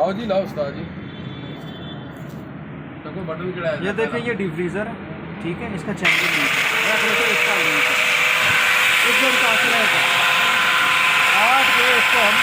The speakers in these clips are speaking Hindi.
लाओ जी, लाओ उस्ताद जी। देखो बटन किड़ा है। ये देखिए ये डीप फ्रीजर है, ठीक है, इसका चैम्बर लीक है, इसका लीक है, एकदम काफी रहेगा। आज जो इसको हम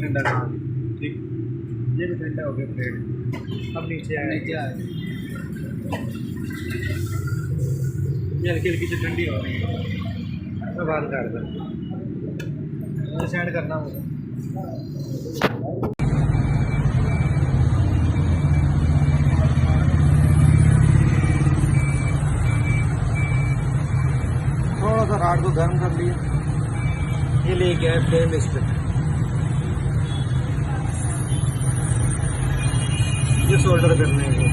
ठंडा करा, ठीक, ये भी ठंडा हो गया प्लेट। अब नीचे आया, ये हल्की हल्की से ठंडी हो रही है। मैं बात कर दूँ, मुझे सेंड करना होगा। थोड़ा सा राड को गर्म कर लिया, ये ले गया है फ्लेम इस पर, ये सोल्डर करने हैं।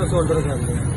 सोल्डर कर लिया।